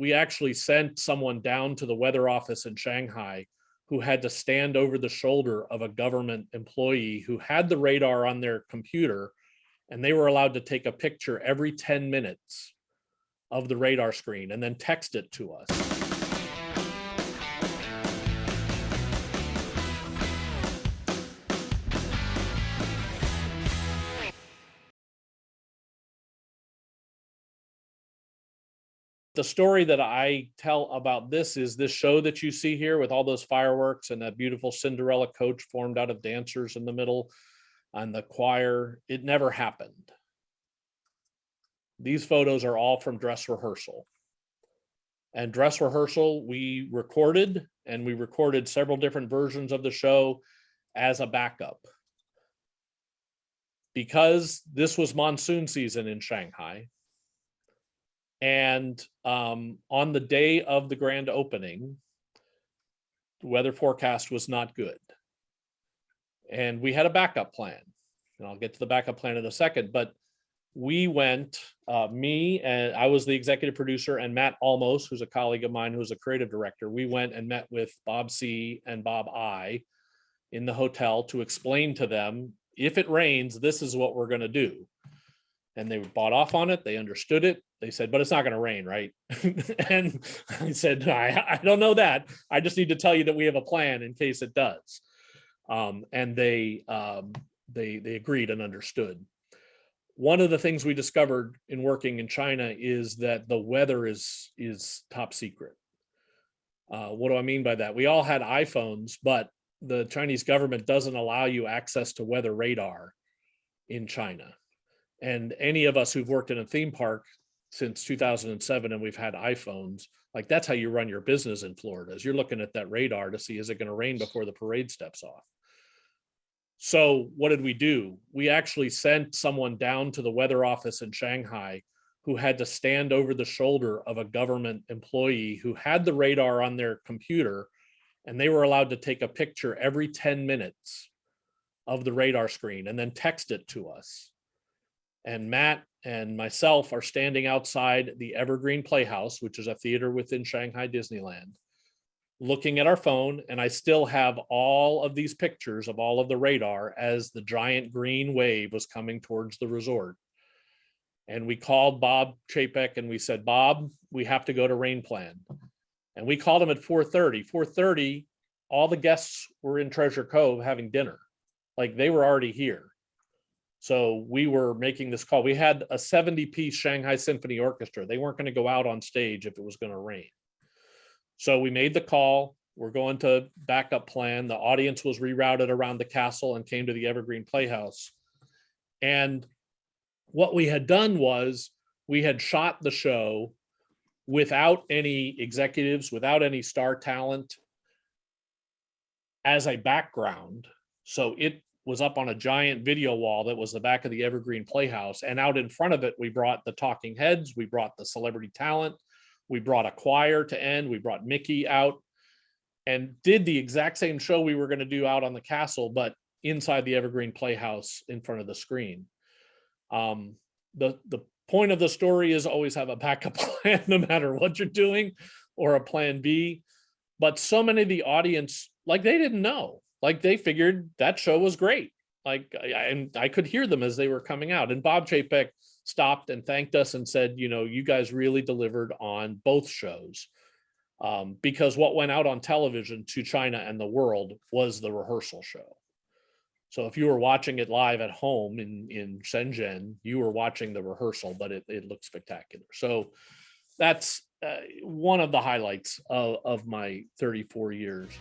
We actually sent someone down to the weather office in Shanghai who had to stand over the shoulder of a government employee who had the radar on their computer, and they were allowed to take a picture every 10 minutes of the radar screen and then text it to us. The story that I tell about this is this show that you see here with all those fireworks and that beautiful Cinderella coach formed out of dancers in the middle and the choir. It never happened. These photos are all from dress rehearsal. And dress rehearsal, we recorded several different versions of the show as a backup. Because this was monsoon season in Shanghai, and on the day of the grand opening, the weather forecast was not good. And we had a backup plan. And I'll get to the backup plan in a second, but we went, me and I was the executive producer, and Matt Almos, who's a colleague of mine, who's a creative director. We went and met with Bob C and Bob I in the hotel to explain to them, if it rains, this is what we're going to do. And they bought off on it. They understood it. They said, but it's not going to rain, right? And I said, I don't know that. I just need to tell you that we have a plan in case it does. And they agreed and understood. One of the things we discovered in working in China is that the weather is top secret. What do I mean by that? We all had iPhones, but the Chinese government doesn't allow you access to weather radar in China. And any of us who've worked in a theme park since 2007 and we've had iPhones, like that's how you run your business in Florida, is you're looking at that radar to see, is it going to rain before the parade steps off? So what did we do? We actually sent someone down to the weather office in Shanghai who had to stand over the shoulder of a government employee who had the radar on their computer, and they were allowed to take a picture every 10 minutes of the radar screen and then text it to us. And Matt and myself are standing outside the Evergreen Playhouse, which is a theater within Shanghai Disneyland, looking at our phone, and I still have all of these pictures of all of the radar as the giant green wave was coming towards the resort. And we called Bob Chapek and we said, Bob, we have to go to rain plan. And we called him at 4:30. 4:30, all the guests were in Treasure Cove having dinner. Like they were already here. So we were making this call. We had a 70-piece Shanghai Symphony Orchestra. They weren't going to go out on stage if it was going to rain. So we made the call. We're going to backup plan. The audience was rerouted around the castle and came to the Evergreen Playhouse. And what we had done was we had shot the show without any executives, without any star talent as a background. So it was up on a giant video wall that was the back of the Evergreen Playhouse. And out in front of it, we brought the talking heads, we brought the celebrity talent, we brought a choir to end, we brought Mickey out, and did the exact same show we were going to do out on the castle, but inside the Evergreen Playhouse in front of the screen. The point of the story is always have a backup plan no matter what you're doing, or a plan B. But so many of the audience, like they didn't know. Like they figured that show was great. Like, and I could hear them as they were coming out. And Bob Chapek stopped and thanked us and said, you know, you guys really delivered on both shows. Because what went out on television to China and the world was the rehearsal show. So if you were watching it live at home in Shenzhen, you were watching the rehearsal, but it looked spectacular. So that's one of the highlights of my 34 years.